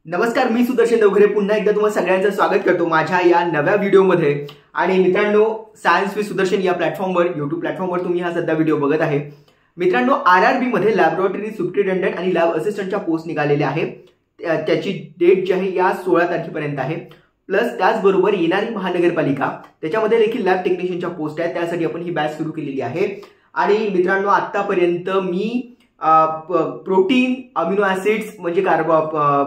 नमस्कार, मी सुदर्शन देवघरे पुन्हा एकदा तुम्हाला सगळ्यांचं स्वागत करतो माझ्या या नव्या व्हिडिओमध्ये। आणि मित्रांनो, सायन्स विथ सुदर्शन या प्लॅटफॉर्मवर YouTube प्लॅटफॉर्मवर तुम्ही हा सध्या व्हिडिओ बघत आहे। मित्रांनो, RRB मध्ये लॅबोरेटरी सुपरिटेंडंट आणि लॅब असिस्टंटच्या पोस्ट निघालेल्या आहे। त्याची डेट जी आहे या 16 तारखेपर्यंत आहे। प्लस त्याचबरोबर येणारी महानगरपालिका त्याच्यामध्ये देखील लॅब टेक्निशियनच्या पोस्ट आहेत, त्यासाठी आपण ही बॅच सुरू केलेली आहे। आणि मित्रांनो, आतापर्यंत मी प्रोटीन, अमिनो ऍसिड्स म्हणजे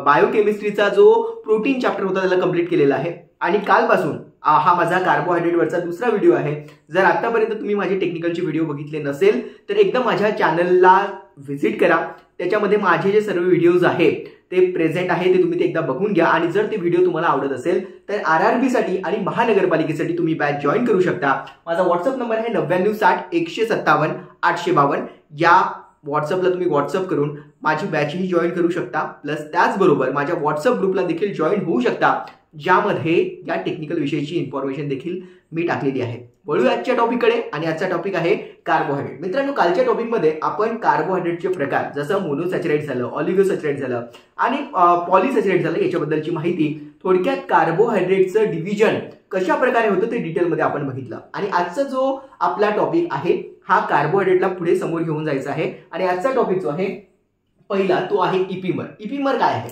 बायोकेमिस्ट्रीचा जो प्रोटीन चॅप्टर होता त्याला कंप्लीट केलेला आहे। आणि कालपासून हा माझा कार्बोहायड्रेटवरचा दुसरा व्हिडिओ आहे। जर आतापर्यंत तुम्ही माझे टेक्निकलचे व्हिडिओ बघितले नसेल तर एकदम माझ्या चॅनलला व्हिजिट करा। त्याच्यामध्ये माझे जे सर्व व्हिडिओज आहेत ते प्रेझेंट आहे, ते तुम्ही एकदा बघून घ्या। आणि जर ते व्हिडिओ तुम्हाला आवडत असेल तर RRB साठी आणि महानगरपालिकेसाठी तुम्ही बॅच जॉईन करू शकता। माझा व्हॉट्सअप नंबर आहे 9960157852। या व्हॉट्सअपला तुम्ही व्हॉट्सअप करून माझी बॅचही जॉईन करू शकता। प्लस त्याचबरोबर माझ्या व्हॉट्सअप ग्रुपला देखील जॉईन होऊ शकता, ज्यामध्ये या टेक्निकल विषयीची इन्फॉर्मेशन देखील मी टाकलेली आहे। वळूया आजच्या टॉपिककडे, आणि आजचा टॉपिक आहे कार्बोहायड्रेट। मित्रांनो, कालच्या टॉपिकमध्ये आपण कार्बोहायड्रेटचे प्रकार जसं मोनोसॅच्युरेट झालं, ऑलिगोसॅच्युरेट झालं आणि पॉलिसॅच्युरेट झालं याच्याबद्दलची माहिती, थोडक्यात कार्बोहायड्रेटचं डिव्हिजन कशा प्रकारे होतं ते डिटेलमध्ये आपण बघितलं। आणि आजचा जो आपला टॉपिक आहे हा कार्बोहायड्रेटला पुढे समोर घेऊन जायचा आहे। आणि आजचा टॉपिक जो आहे पहिला तो आहे इपिमर। इपिमर काय आहे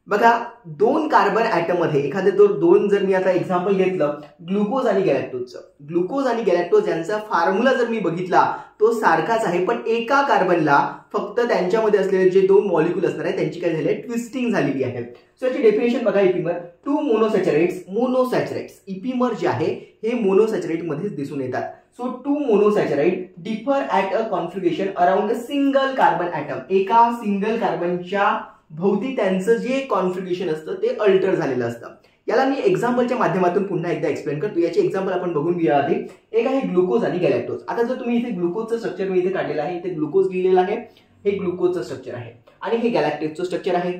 बघा, दोन कार्बन ऍटम मध्ये एखादे दोन जर मी आता एक्झाम्पल घेतलं ग्लुकोज आणि गॅलॅक्टोजचं, ग्लुकोज आणि गॅलॅक्टोज यांचा फॉर्म्युला जर मी बघितला तो सारखाच आहे, पण एका कार्बनला फक्त त्यांच्यामध्ये असलेले जे दोन मॉलिक्यूल असणार आहे त्यांची काय झाली आहे, ट्विस्टिंग झालेली आहे। सो याची डेफिनेशन बघा, इपिमर टू मोनोसॅच्युरेट्स इपिमर जे आहे हे मोनोसॅच्युरेट मध्येच दिसून येतात। So two monosaccharide differ at a configuration around a single carbon atom, एका सिंगल कार्बनच्या भोवती त्यांचं जे कॉन्फिगरेशन असतं ते अल्टर झालेलं असतं। याला मी एक्झाम्पलच्या माध्यमातून पुन्हा एकदा एक्सप्लेन करतो। याचे एक्झाम्पल आपण बघून घेऊया आधी। एक आहे ग्लुकोज आणि गॅलॅक्टोज। आता जर तुम्ही इथे ग्लुकोजचं स्ट्रक्चर मी इथे काढलेलं आहे, इथे ग्लुकोज लिहिलेलं आहे, हे ग्लुकोजचं स्ट्रक्चर आहे आणि हे गॅलॅक्टोजचं स्ट्रक्चर आहे।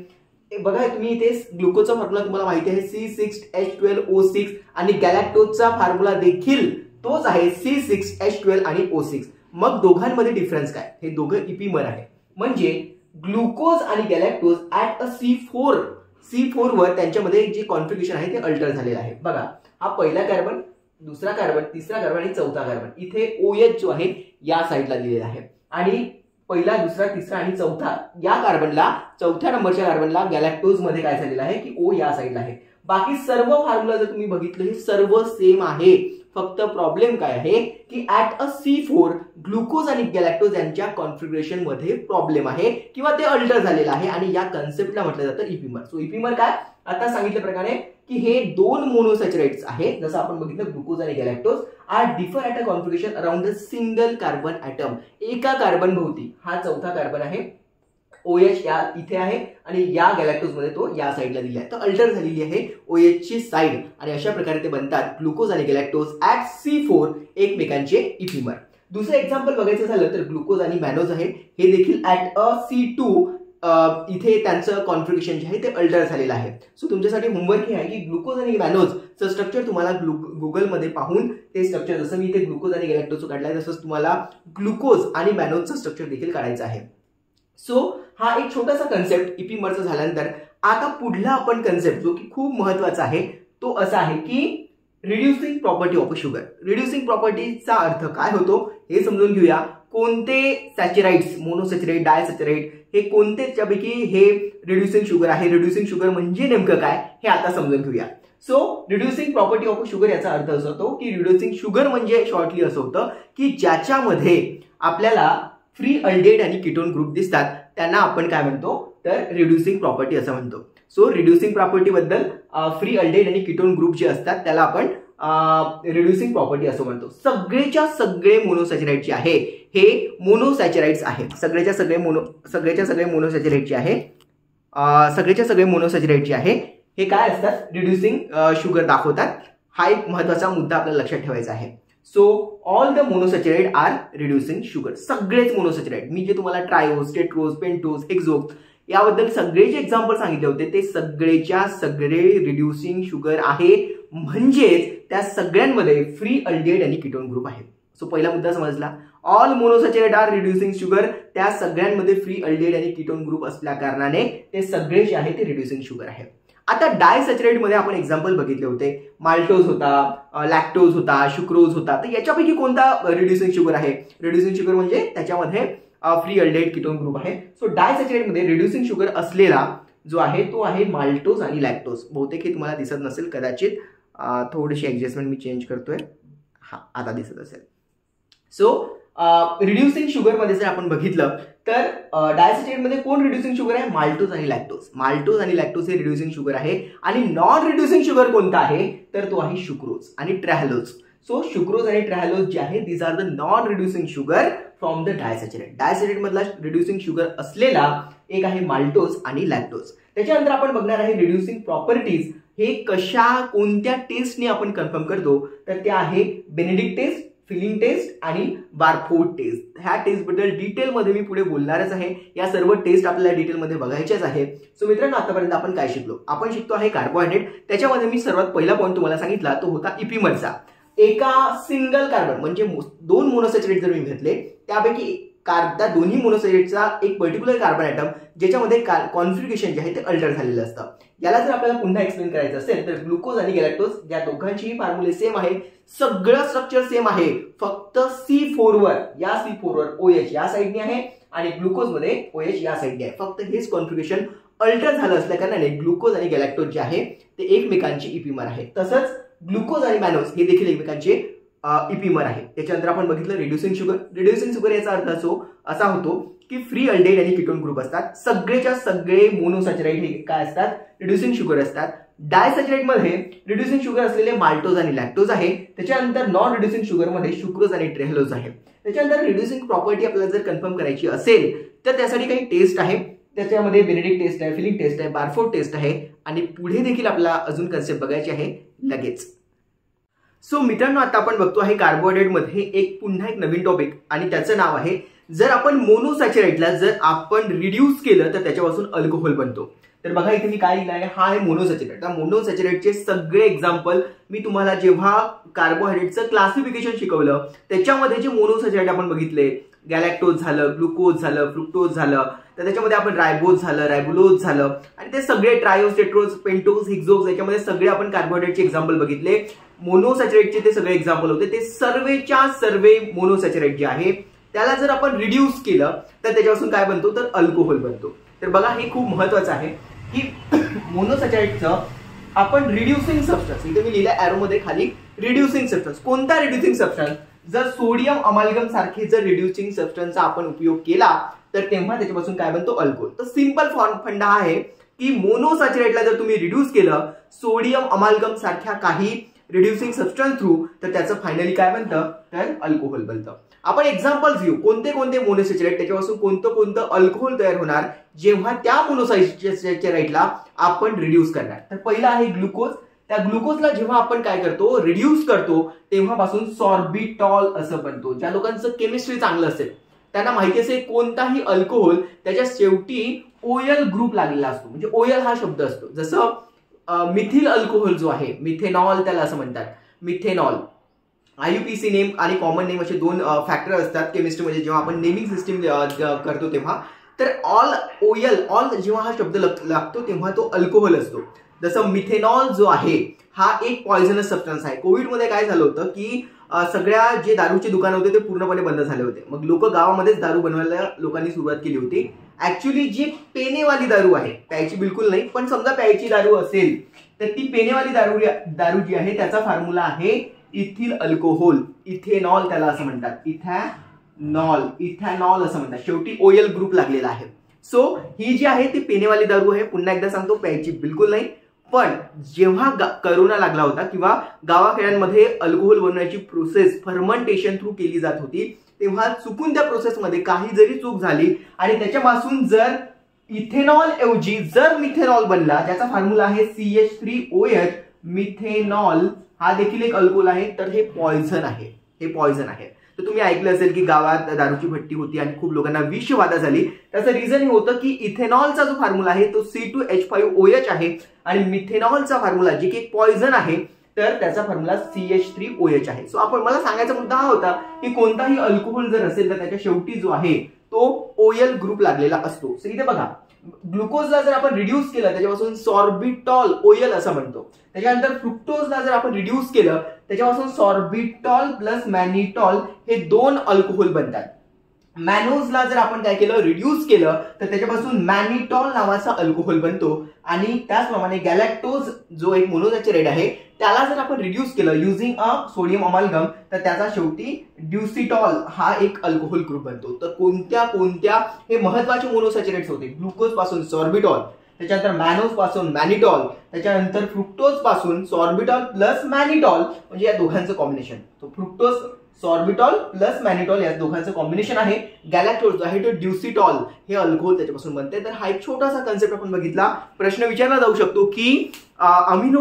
बघा, तुम्ही इथे ग्लुकोजचा फॉर्म्युला तुम्हाला माहिती आहे C6H12O6 आणि गॅलॅक्टोजचा फॉर्म्युला देखील तोच आहे C6H12 आणि O6। मग दोघांमध्ये डिफरन्स काय, हे दोघं इपिमर आहे। म्हणजे ग्लुकोज आणि गॅलॅक्टोज ऍट अ C4 वर त्यांच्यामध्ये जे कॉन्फिगरेशन आहे ते अल्टर झालेलं आहे। बघा, हा पहिला कार्बन, दुसरा कार्बन, तिसरा कार्बन आणि चौथा कार्बन, इथे OH जो आहे या साईडला दिलेला आहे। आणि पहिला, दुसरा, तिसरा आणि चौथा या कार्बनला, चौथ्या नंबरच्या कार्बनला गॅलॅक्टोज मध्ये काय झालेलं आहे की O या साईडला आहे। बाकी सर्व फॉर्म्युला जर तुम्ही बघितलं हे सर्व सेम आहे। फक्त प्रॉब्लेम काय आहे की ऍट अ C4 ग्लुकोज आणि गॅलॅक्टोज यांच्या कॉन्फिगरेशन मध्ये प्रॉब्लेम आहे किंवा ते अल्टर झालेलं आहे, आणि या कन्सेप्टला म्हटलं जातं इपिमर। सो इपिमर काय, आता सांगितल्याप्रमाणे की हे दोन मोनोसॅच्युरेट्स आहेत, जसं आपण बघितलं ग्लुकोज आणि galactose are differ at a configuration around a single carbon atom, एका कार्बन भोवती। हा चौथा कार्बन आहे, OH या इथे आहे आणि या गॅलॅक्टोज मध्ये तो या साईडला दिला आहे, तर अल्टर झालेली आहे OH ची साईड। आणि अशा प्रकारे ते बनतात ग्लुकोज आणि गॅलॅक्टोज ऍट C4 एकमेकांचे इपिमर। दुसरं एक्झाम्पल बघायचं झालं तर ग्लुकोज आणि मॅनोज आहे, हे देखील ऍट अ C2 इथे त्यांचं कॉन्फिगरेशन जे आहे ते अल्टर झालेलं आहे। सो तुमच्यासाठी होमवर्क हे आहे की ग्लुकोज आणि मॅनोजचं स्ट्रक्चर तुम्हाला गुगलमध्ये पाहून ते स्ट्रक्चर, जसं मी इथे ग्लुकोज आणि गॅलॅक्टोजचं काढलंय तसंच तुम्हाला ग्लुकोज आणि मॅनोजचं स्ट्रक्चर देखील काढायचं आहे। सो हा एक छोटासा कन्सेप्ट इपिमरचा झाल्यानंतर आता पुढला आपण कन्सेप्ट जो की खूप महत्वाचा आहे तो असा आहे की reducing property of sugar. Reducing प्रॉपर्टीचा अर्थ काय होतो हे समजून घेऊया। कोणते सॅच्युराइड्स, मोनोसॅच्युरेट, डायसॅच्युरेट, हे कोणत्यापैकी हे रिड्युसिंग शुगर आहे, रिड्युसिंग शुगर म्हणजे नेमकं काय हे आता समजून घेऊया। So reducing property of sugar याचा अर्थ असा होतो की रिड्युसिंग शुगर म्हणजे शॉर्टली असं होतं की ज्याच्यामध्ये आपल्याला फ्री अल्डेहाइड आणि कीटोन ग्रुप दिसतात त्यांना आपण काय म्हणतो तर रिड्युसिंग प्रॉपर्टी असं म्हणतो। सो रिड्युसिंग प्रॉपर्टी बद्दल फ्री अल्डेहाइड आणि कीटोन ग्रुप जे असतात त्याला आपण रिड्युसिंग प्रॉपर्टी असं म्हणतो। सगळेच्या सगळे मोनोसॅच्युरेट जे आहे हे मोनोसॅच्युराइड्स आहेत, सगळेच्या सगळे मोनोसॅच्युरेट जे आहे, सगळेच्या सगळे मोनोसॅच्युरेट जे आहे हे काय असतात, रिड्युसिंग शुगर दाखवतात। हा एक महत्वाचा मुद्दा आपल्याला लक्षात ठेवायचा आहे। So all the monosaccharide are reducing sugar, सगळेच मोनोसॅच्युरेट, मी जे तुम्हाला ट्रायोज, टेट्रोज, पेंटोज, हेक्सोज याबद्दल सगळे जे एक्झाम्पल सांगितले होते ते सगळेच्या सगळे रिड्युसिंग शुगर आहे, म्हणजेच त्या सगळ्यांमध्ये फ्री अल्डेहाइड आणि कीटोन ग्रुप आहे। सो पहिला मुद्दा समजला, ऑल मोनोसॅच्युरेट आर रिड्युसिंग शुगर, त्या सगळ्यांमध्ये फ्री अल्डिहाइड आणि कीटोन ग्रुप असल्या कारणाने ते सगळे जे आहे ते रिड्युसिंग शुगर आहे. आता डायसॅच्युरेट मध्ये आपण एक्झाम्पल बघितले होते, माल्टोज होता, लॅक्टोज होता, शुक्रोज होता. तर याच्यापैकी कोणता रिड्युसिंग शुगर आहे? रिड्युसिंग शुगर म्हणजे त्याच्यामध्ये फ्री अल्डिहाइड कीटोन ग्रुप आहे. सो डायसॅच्युरेट मध्ये रिड्युसिंग शुगर असलेला जो आहे तो आहे माल्टोज आणि लॅक्टोज. बहुतेक हे तुम्हाला दिसत नसेल, कदाचित थोडीशी ऍडजस्टमेंट मी चेंज करतोय. हा आता दिसत असेल. सो रिड्युसिंग शुगर मध्ये जर आपण बघितलं तर डायसॅच्युरेट मध्ये कोण रिड्युसिंग शुगर आहे? माल्टोज आणि लॅक्टोज. माल्टोज आणि लॅक्टोज हे रिड्युसिंग शुगर आहे. आणि नॉन रिड्युसिंग शुगर कोणता आहे? तर तो आहे शुक्रोज आणि ट्रॅहलोज. सो शुक्रोज आणि ट्रॅहलोज जे आहे these are the non reducing sugar from the disaccharide. Disaccharide मधला रिड्युसिंग शुगर असलेला एक आहे माल्टोज आणि लॅक्टोज. त्याच्यानंतर आपण बघणार आहे रिड्युसिंग प्रॉपर्टीज. हे कशा कोणत्या टेस्टने आपण कन्फर्म करतो? तर त्या आहे बेनेडिक्ट टेस्ट, फिलिंग टेस्ट आणि बारफोर्ड टेस्ट. ह्या टेस्ट बद्दल डिटेलमध्ये मी पुढे बोलणारच आहे. या सर्व टेस्ट आपल्याला डिटेलमध्ये बघायच्याच आहे. सो मित्रांनो, आतापर्यंत आपण काय शिकलो? आपण शिकतो आहे कार्बोहायड्रेट. त्याच्यामध्ये मी सर्वात पहिला पॉईंट तुम्हाला सांगितला तो होता इपिमरचा. एका सिंगल कार्बन म्हणजे 2 मोनोसॅच्युरेट जर मी घेतले, त्यापैकी त्या दोन्ही मोनोसॅच्युरेटचा एक पर्टिक्युलर कार्बन ॲटम ज्याच्यामध्ये कॉन्फिगरेशन जे आहे ते अल्टर झालेलं असतं. याला जर आपल्याला पुन्हा एक्सप्लेन करायचं असेल तर ग्लुकोज आणि गॅलॅक्टोज या दोघांचीही फॉर्म्युले सेम आहे, सगळं स्ट्रक्चर सेम आहे. फक्त C4 वर OH या साईडने आहे आणि ग्लुकोज मध्ये OH या साईडने आहे. फक्त हेच कॉन्फिगरेशन अल्टर झालं असल्या कारणाने ग्लुकोज आणि गॅलॅक्टोज जे आहे ते एकमेकांचे इपिमर आहे. तसंच ग्लुकोज आणि मॅनोज हे देखील एकमेकांचे इपिमर आहे. त्याच्यानंतर आपण बघितलं रिड्युसिंग शुगर. रिड्युसिंग शुगर याचा अर्थ असा होतो की फ्री अल्डिहाइड आणि कीटोन ग्रुप असतात. सगळेच्या सगळे मोनोसॅच्युरेट हे काय असतात? रिड्युसिंग शुगर असतात. डायसॅच्युरेट मध्ये रिड्युसिंग शुगर असलेले माल्टोज आणि लॅक्टोज आहे. त्याच्यानंतर नॉन रिड्युसिंग शुगर मध्ये शुक्रोज आणि ट्रॅहलोज आहे. त्याच्यानंतर रिड्युसिंग प्रॉपर्टी आपल्याला जर कन्फर्म करायची असेल तर त्यासाठी काही टेस्ट आहे. त्याच्यामध्ये बेनेडिक्ट टेस्ट आहे, फिलिंग टेस्ट आहे, बारफोर्ड टेस्ट आहे आणि पुढे देखील आपल्याला अजून कन्सेप्ट बघायची आहे लगेच. सो मित्रांनो, आता आपण बघतो आहे कार्बोहायड्रेट मध्ये एक पुन्हा एक नवीन टॉपिक आणि त्याचं नाव आहे, जर आपण मोनोसॅच्युरेटला जर आपण रिड्यूस केलं तर त्याच्यापासून अल्कोहोल बनतो. तर बघा इथे मी काय लिहिलं आहे, हा आहे मोनोसॅच्युरेट. तर मोनोसॅच्युरेटचे सगळे एक्झाम्पल मी तुम्हाला जेव्हा कार्बोहायड्रेटचं क्लासिफिकेशन शिकवलं त्याच्यामध्ये जे मोनोसॅच्युरेट आपण बघितले, गॅलॅक्टोज झालं, ग्लुकोज झालं, फ्रुक्टोज झालं, तर त्याच्यामध्ये आपण रायबोज झालं, रायबुलोज झालं आणि ते सगळे ट्रायोज, टेट्रोज, पेंटोज, हेक्सोज याच्यामध्ये सगळे आपण कार्बोहायड्रेटचे एक्झाम्पल बघितले. मोनोसॅच्युरेटचे ते सगळे एक्झाम्पल होते. ते सर्वेच्या सर्वे मोनोसॅच्युरेट जे आहे त्याला जर आपण रिड्यूस केलं तर त्याच्यापासून काय बनतो? तर अल्कोहोल बनतो. तर बघा हे खूप महत्वाचं आहे की मोनोसॅच्युरेटचं आपण रिड्युसिंग सबस्टन्स, इथे मी लिहिलं एरो मध्ये खाली रिड्युसिंग सबस्टन्स. कोणता रिड्युसिंग सबस्टन्स? जर सोडियम अमाल्गम सारखे जर रिड्युसिंग सबस्टन्सचा आपण उपयोग केला तर तेव्हा त्याच्यापासून काय बनतो? अल्कोहोल. तर सिंपल फंडा आहे की मोनोसॅच्युरेटला जर तुम्ही रिड्यूस केलं सोडियम अमाल्गम सारख्या काही रिड्युसिंग सबस्टन्स थ्रू तर त्याचं फायनली काय बनतं? तर अल्कोहोल बनतं. आपण एक्झाम्पल्स घेऊ, कोणते कोणते मोनोसॅच्युरेट त्याच्यापासून कोणतं कोणतं अल्कोहोल तयार होणार जेव्हा त्या मोनोसॅच्युरेटला आपण रिड्यूस करणार. तर पहिला आहे ग्लुकोज. त्या ग्लुकोजला जेव्हा आपण काय करतो? रिड्यूस करतो तेव्हापासून सॉर्बिटॉल असं बनतो. ज्या लोकांचं केमिस्ट्री चांगलं असेल त्यांना माहिती असेल कोणताही अल्कोहोल त्याच्या शेवटी ओएल ग्रुप लागलेला असतो. म्हणजे ओएल हा शब्द असतो. जसं मिथिल अल्कोहोल जो आहे, मिथेनॉल त्याला असं म्हणतात. मिथेनॉल IUPAC नेम आणि कॉमन नेम असे 2 फॅक्टर असतात केमिस्ट्रीमध्ये जेव्हा आपण नेमिंग सिस्टीम करतो तेव्हा. तर ऑल जेव्हा हा शब्द लागतो तेव्हा तो अल्कोहोल असतो. जसं मिथेनॉल जो आहे हा एक पॉइझनस सबस्टन्स आहे. कोविडमध्ये काय झालं होतं की सगळ्या जे दारूचे दुकान होते ते पूर्णपणे बंद झाले होते. मग लोक गावामध्येच दारू बनवायला लोकांनी सुरुवात केली होती. ऍक्च्युली जी पेनेवाली दारू आहे, प्यायची बिलकुल नाही, पण समजा प्यायची दारू असेल तर ती पेनेवाली दारू जी आहे त्याचा फॉर्म्युला आहे इथिल अल्कोहोल, इथेनॉल त्याला असं म्हणतात. इथॅनॉल असं म्हणतात. शेवटी ओएल ग्रुप लागलेला आहे. सो ही जी आहे ती पेनेवाली दारू आहे. पुन्हा एकदा सांगतो, प्यायची बिलकुल नाही. पण जेव्हा करोना लागला होता किंवा गावाखेड्यांमध्ये अल्कोहोल बनवण्याची प्रोसेस फर्मंटेशन थ्रू केली जात होती तेव्हा चुकून त्या प्रोसेसमध्ये काही जरी चूक झाली आणि त्याच्यापासून जर इथेनॉल ऐवजी जर मिथेनॉल बनला ज्याचा फॉर्म्युला आहे CH3OH, मिथेनॉल हा देखील एक अल्कोहोल आहे. तर हे पॉइझन आहे. तर तुम्ही ऐकलं असेल की गावात दारूची भट्टी होती आणि खूप लोकांना विषबाधा झाली. त्याचं रिझन हे होतं की इथेनॉलचा जो फॉर्म्युला आहे तो C2H5OH आहे आणि मिथेनॉलचा फॉर्म्युला जे की एक पॉइझन आहे तर त्याचा फॉर्म्युला CH3OH आहे. सो आपण मला सांगायचा मुद्दा हा होता की कोणताही अल्कोहोल जर असेल तर त्याच्या शेवटी जो आहे तो OL ग्रुप लागलेला असतो. सो इथे बघा, ग्लुकोजला जर आपण रिड्यूस केलं त्याच्यापासून सॉर्बिटॉल OL असं म्हणतो. त्याच्यानंतर फ्रुक्टोजला जर आपण रिड्यूस केलं त्याच्यापासून सॉर्बिटॉल प्लस मॅनिटॉल हे 2 अल्कोहोल बनतात. मॅनोजला जर आपण काय केलं, रिड्यूस केलं तर त्याच्यापासून मॅनिटॉल नावाचा अल्कोहोल बनतो. आणि त्याचप्रमाणे गॅलॅक्टोज जो एक मोनोसॅचराइड आहे त्याला जर आपण रिड्यूस केलं युझिंग अ सोडियम अमालगम तर त्याचा शेवटी ड्युसिटॉल हा एक अल्कोहोल ग्रुप बनतो. तर कोणत्या हे महत्वाचे मोनोसॅचराइड्स होते, ग्लुकोज पासून सॉर्बिटॉल, त्याच्यानंतर मॅनोज पासून मॅनिटॉल, त्याच्यानंतर फ्रुक्टोज पासून सॉर्बिटॉल प्लस मॅनिटॉल म्हणजे या दोघांचं कॉम्बिनेशन. तो फ्रुक्टोज सॉर्बिटॉल प्लस मॅनिटॉल या दोघांचं कॉम्बिनेशन आहे. गॅलॅक्टोज जो आहे तो ड्युसिटॉल हे अल्कोहोल त्याच्यापासून बनते. तर हा एक छोटासा कन्सेप्ट आपण बघितला. प्रश्न विचारला जाऊ शकतो की अमिनो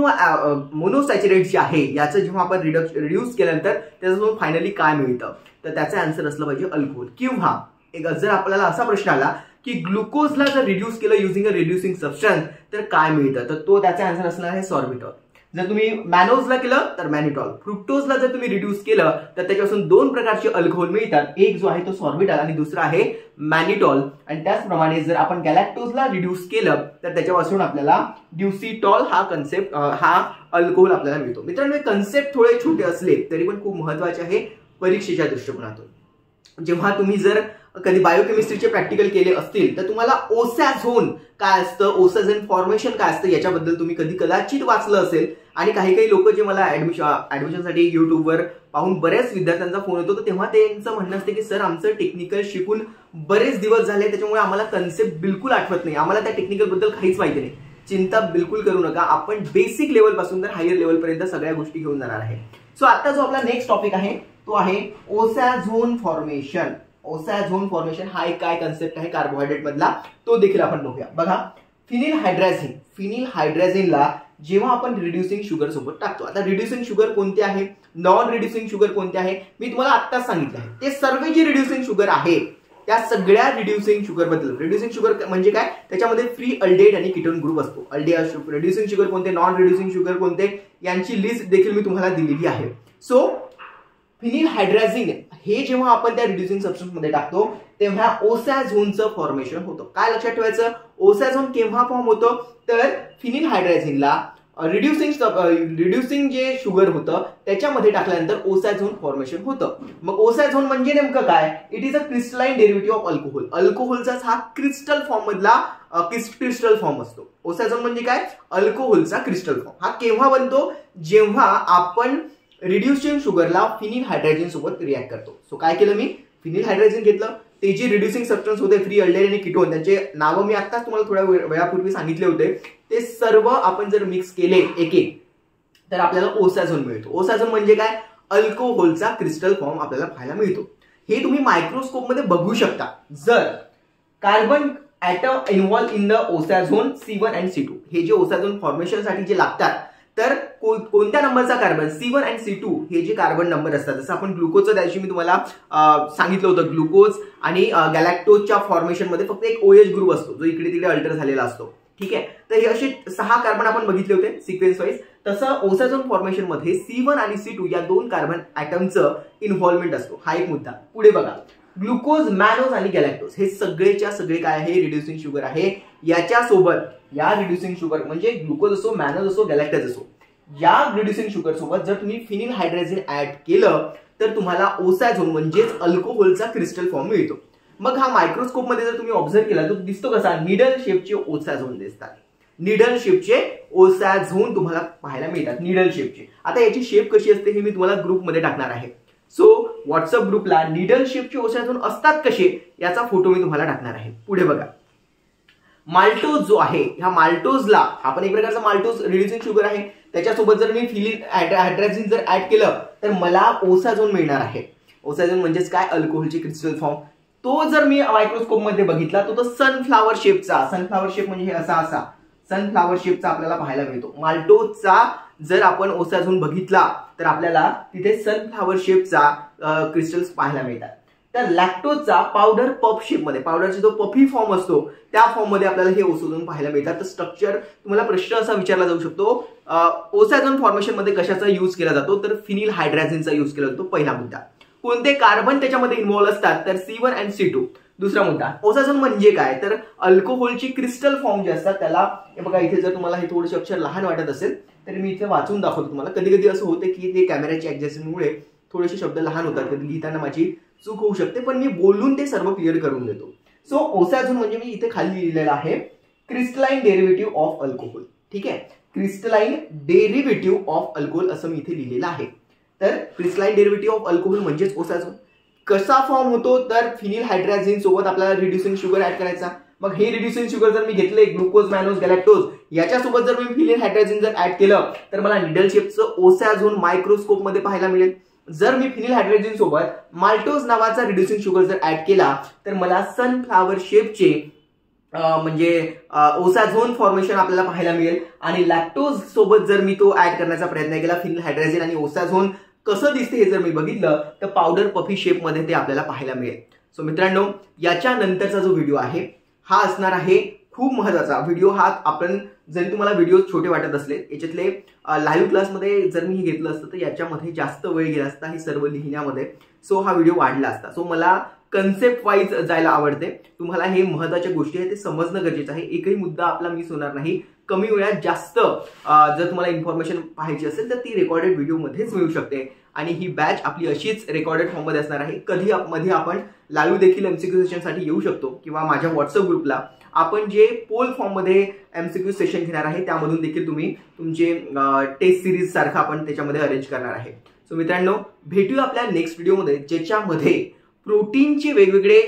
मोनोसॅचराइड जे आहे याचं जेव्हा आपण रिड्यूस केल्यानंतर त्याच्यापासून फायनली काय मिळतं, तर त्याचं आन्सर असलं पाहिजे अल्कोहोल. किंवा एक जर आपल्याला असा प्रश्न आला की ग्लुकोजला जर रिड्यूस केलं युझिंग अ रिड्युसिंग सबस्टन्स तर काय मिळतं, तर तो त्याचा आन्सर असणार आहे सॉर्बिटॉल. जर तुम्ही मॅनोजला केलं तर मॅनिटॉल. फ्रुक्टोजला जर तुम्ही रिड्यूस केलं तर त्याच्यापासून 2 प्रकारचे अल्कोहोल मिळतात. एक जो आहे तो सॉर्बिटॉल आणि दुसरा आहे मॅनिटॉल. आणि त्याचप्रमाणे जर आपण गॅलॅक्टोजला रिड्यूस केलं तर त्याच्यापासून आपल्याला ड्युसिटॉल हा कन्सेप्ट हा अल्कोहोल आपल्याला मिळतो. मित्रांनो, कन्सेप्ट थोडे छोटे असले तरी पण खूप महत्वाचे आहे परीक्षेच्या दृष्टिकोनातून. जेव्हा तुम्ही जर कधी बायोकेमिस्ट्रीचे प्रॅक्टिकल केले असतील तर तुम्हाला ओसॅझोन काय असतं, ओसॅझोन फॉर्मेशन काय असतं याच्याबद्दल तुम्ही कदाचित वाचलं असेल. आणि काही लोक जे मला ऍडमिशनसाठी युट्यूबवर पाहून बऱ्याच विद्यार्थ्यांचा फोन येतो तर तेव्हा त्यांचं म्हणणं असते की सर आमचं टेक्निकल शिकून बरेच दिवस झाले त्याच्यामुळे आम्हाला कन्सेप्ट बिलकुल आठवत नाही, आम्हाला त्या टेक्निकल बद्दल काहीच माहिती नाही. चिंता बिलकुल करू नका, आपण बेसिक लेवल पासून तर हायर लेवल पर्यंत सगळ्या गोष्टी घेऊन जाणार आहे. सो आता जो आपला नेक्स्ट टॉपिक आहे तो आहे ओसॅझोन फॉर्मेशन. ओसॅझोन फॉर्मेशन हा एक काय कन्सेप्ट आहे कार्बोहायड्रेट मधला तो देखील आपण बघूया. बघा, फिनिल हायड्रॅझिनला जेव्हा आपण रिड्युसिंग शुगर सोबत टाकतो. आता रिड्युसिंग शुगर कोणते आहे, नॉन रिड्युसिंग शुगर कोणते आहे, मी तुम्हाला आत्ताच सांगितलं आहे. ते सर्व जे रिड्युसिंग शुगर आहे त्या सगळ्या रिड्युसिंग शुगर बद्दल. रिड्युसिंग शुगर म्हणजे काय, त्याच्यामध्ये फ्री अल्डेहाइड आणि कीटोन ग्रुप असतो. रिड्युसिंग शुगर कोणते, नॉन रिड्युसिंग शुगर कोणते यांची लिस्ट देखील मी तुम्हाला दिलेली आहे. सो फिनिल हायड्रॅझिन हे जेव्हा आपण त्या रिड्युसिंग सबस्टन्स मध्ये टाकतो तेव्हा ओसॅझोनचं फॉर्मेशन होतं. काय लक्षात ठेवायचं, ओसॅझोन केव्हा फॉर्म होतं, तर फिनिल हायड्रॅझिनला रिड्युसिंग जे शुगर होतं त्याच्यामध्ये टाकल्यानंतर ओसॅझोन फॉर्मेशन होतं. मग ओसॅझोन म्हणजे नेमकं काय, it is a crystalline derivative of alcohol. अल्कोहोलचा हा क्रिस्टल फॉर्म मधला क्रिस्टल फॉर्म असतो. ओसॅझोन म्हणजे काय, अल्कोहोलचा क्रिस्टल फॉर्म. हा केव्हा बनतो, जेव्हा आपण रिड्युसिंग शुगरला फिनिल हायड्रॅझिन सोबत रिॲक्ट करतो. सो काय केलं मी, फिनिल हायड्रॅझिन घेतलं, ते जे रिड्युसिंग सबस्टन्स होते फ्री अल्डेहाइड आणि कीटोन त्यांचे नावं मी आत्ताच तुम्हाला थोड्या वेळापूर्वी सांगितले होते, ते सर्व आपण जर मिक्स केले एक तर आपल्याला ओसॅझोन मिळतो. ओसॅझोन म्हणजे काय, अल्कोहोलचा क्रिस्टल फॉर्म आपल्याला पाहायला मिळतो. हे तुम्ही मायक्रोस्कोप मध्ये बघू शकता. जर carbon atom involve in the osazone C1 आणि C2 हे जे ओसॅझोन फॉर्मेशन साठी जे लागतात तर कोणत्या नंबरचा कार्बन C1 आणि C2 हे जे कार्बन नंबर असतात, जसं आपण ग्लुकोजचं त्यादिवशी मी तुम्हाला सांगितलं होतं, ग्लुकोज आणि गॅलॅक्टोजच्या फॉर्मेशन मध्ये फक्त एक OH ग्रुप असतो जो इकडे तिकडे अल्टर झालेला असतो. ठीक आहे, तर हे असे 6 कार्बन आपण बघितले होते सिक्वेन्स वाईज. तसं ओसॅझोन फॉर्मेशन मध्ये C1 आणि C2 या 2 कार्बन ऍटमचं इन्व्हॉल्वमेंट असतो. हा एक मुद्दा. पुढे बघा, ग्लुकोज, मॅनोज आणि गॅलॅक्टोज हे सगळेच्या सगळे काय आहे, रिड्युसिंग शुगर आहे. याच्यासोबत या रिड्युसिंग शुगर म्हणजे ग्लुकोज असो, मॅनोज असो, गॅलॅक्टोज असो, या रिड्युसिंग शुगर सोबत जर तुम्ही फिनिल हायड्रॅझिन ऍड केलं तर तुम्हाला ओसॅझोन म्हणजेच अल्कोहोलचा क्रिस्टल फॉर्म मिळतो. मग हा मायक्रोस्कोप मध्ये जर तुम्ही ऑब्झर्व केला तर दिसतो कसा, निडल शेपचे ओसॅझोन दिसतात. निडल शेपचे ओसॅझोन तुम्हाला पाहायला मिळतात, निडल शेपचे. आता याची शेप कशी असते हे मी तुम्हाला ग्रुपमध्ये टाकणार आहे. सो व्हॉट्सअप ग्रुपला निडल शेपचे ओसॅझोन असतात कसे याचा फोटो मी तुम्हाला टाकणार आहे. पुढे बघा, माल्टोज जो आहे, ह्या माल्टोजला आपण एक प्रकारचा माल्टोज रिड्युसिंग शुगर आहे, त्याच्यासोबत जर मी फिनिल हायड्रॅझिन जर ऍड केलं तर मला ओसॅझोन मिळणार आहे. ओसॅझोन म्हणजेच काय, अल्कोहोलची क्रिस्टल फॉर्म. तो जर मी मायक्रोस्कोप मध्ये बघितला तो सनफ्लावर शेपचा, सनफ्लावर शेप म्हणजे हे असा सनफ्लावर शेपचा आपल्याला पाहायला मिळतो. माल्टोजचा जर आपण ओसॅझोन बघितला तर आपल्याला तिथे सनफ्लावर शेपचा क्रिस्टल्स पाहायला मिळतात. तर लॅक्टोजचा पावडर पफ शेपमध्ये, पावडरचा जो पफी फॉर्म असतो त्या फॉर्ममध्ये आपल्याला हे ओसोझोन पाहायला मिळतात. तर स्ट्रक्चर तुम्हाला प्रश्न असा विचारला जाऊ शकतो, ओसोझोन फॉर्मेशनमध्ये कशाचा यूज केला जातो, तर फिनिल हायड्रॅझिनचा यूज केला जातो. पहिला मुद्दा. कोणते कार्बन त्याच्यामध्ये इन्व्हॉल्व असतात, तर C1 आणि C2. दुसरा मुद्दा, ओसोझोन म्हणजे काय, तर अल्कोहोलची क्रिस्टल फॉर्म जे असतात त्याला, हे बघा इथे जर तुम्हाला हे थोडेसे अक्षर लहान वाटत असेल तर मी इथे वाचून दाखवतो तुम्हाला. कधी कधी असं होते की ते कॅमेऱ्याच्या ऍडजस्टमेंटमुळे थोडेसे शब्द लहान होतात, कधी लिहिताना माझी चूक होऊ शकते, पण मी बोलून ते सर्व क्लिअर करून देतो. सो ओसोझोन म्हणजे मी इथे खाली लिहिलेलं आहे क्रिस्टलाइन डेरिव्हेटिव्ह ऑफ अल्कोहोल. ठीक आहे, क्रिस्टलाइन डेरिव्हेटिव्ह ऑफ अल्कोहोल असं मी इथे लिहिलेलं आहे. तर क्रिस्टलाइन डेरिव्हेटिव्ह ऑफ अल्कोहोल म्हणजेच ओसोझोन. कसा फॉर्म होतो, तर फिनिल हायड्रॅझिन सोबत आपल्याला रिड्युसिंग शुगर ऍड करायचा. मग हे रिड्युसिंग शुगर जर मी घेतले ग्लुकोज, मॅनोज, गॅलॅक्टोज, याच्यासोबत जर मी फिनिल हायड्रॅझिन जर ऍड केलं तर मला निडल शेपचं ओसोझोन मायक्रोस्कोप मध्ये पाहायला मिळेल. जर मी फिनिल हायड्रॅझिन सोबत माल्टोज नावाचा रिड्युसिंग शुगर जर ऍड केला तर मला सनफ्लावर शेपचे म्हणजे ओसोझोन फॉर्मेशन आपल्याला पाहायला मिळेल. आणि लॅक्टोज सोबत जर मी तो ऍड करण्याचा प्रयत्न केला, फिनिल हायड्रॅझिन आणि ओसोझोन कसं दिसते हे जर मी बघितलं तर पावडर पफी शेपमध्ये ते आपल्याला पाहायला मिळेल. सो मित्रांनो, याच्यानंतरचा जो व्हिडिओ आहे हा असणार आहे खूप महत्वाचा व्हिडिओ. हा आपण जरी तुम्हाला व्हिडिओ छोटे वाटत असले, याच्यातले लाईव्ह क्लासमध्ये जर मी घेतलं असतं तर याच्यामध्ये जास्त वेळ गेला असता हे सर्व लिहिण्यामध्ये. सो हा व्हिडिओ वाढला असता. सो मला कन्सेप्ट वाईज जायला आवडते. तुम्हाला हे महत्वाच्या गोष्टी आहेत ते समजणं गरजेचं आहे. एकही मुद्दा आपला मिस होणार नाही. कमी वेळात जास्त जर तुम्हाला इन्फॉर्मेशन पाहायची असेल तर ती रेकॉर्डेड व्हिडिओमध्येच मिळू शकते. आणि ही बॅच आपली अशीच रेकॉर्डेड फॉर्ममध्ये असणार आहे. कधी मध्ये आपण लाईव्ह देखील एमसीक्यू सेशनसाठी येऊ शकतो किंवा माझ्या व्हॉट्सअप ग्रुपला आपण जे पोल फॉर्ममध्ये एमसीक्यू सेशन घेणार आहे त्यामधून देखील तुम्ही तुमचे टेस्ट सिरीज सारखं आपण त्याच्यामध्ये अरेंज करणार आहे. सो मित्रांनो, भेटूया आपल्या नेक्स्ट व्हिडिओमध्ये, ज्याच्यामध्ये प्रोटीनचे वेगवेगळे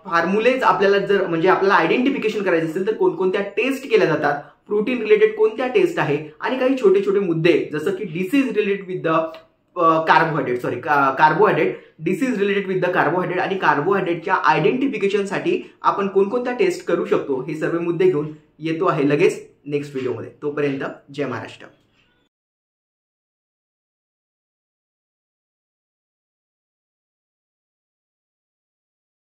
फॉर्म्युलेज आपल्याला जर म्हणजे आपल्याला आयडेंटिफिकेशन करायचं असेल तर कोणकोणत्या टेस्ट केल्या जातात, प्रोटीन रिलेटेड कोणत्या टेस्ट आहे, आणि काही छोटे छोटे मुद्दे जसं की disease related with the carbohydrate, disease related with the carbohydrate आणि कार्बोहायड्रेटच्या आयडेंटिफिकेशनसाठी आपण कोणकोणत्या टेस्ट करू शकतो, हे सर्व मुद्दे घेऊन येतो आहे लगेच नेक्स्ट व्हिडिओमध्ये. तोपर्यंत जय महाराष्ट्र.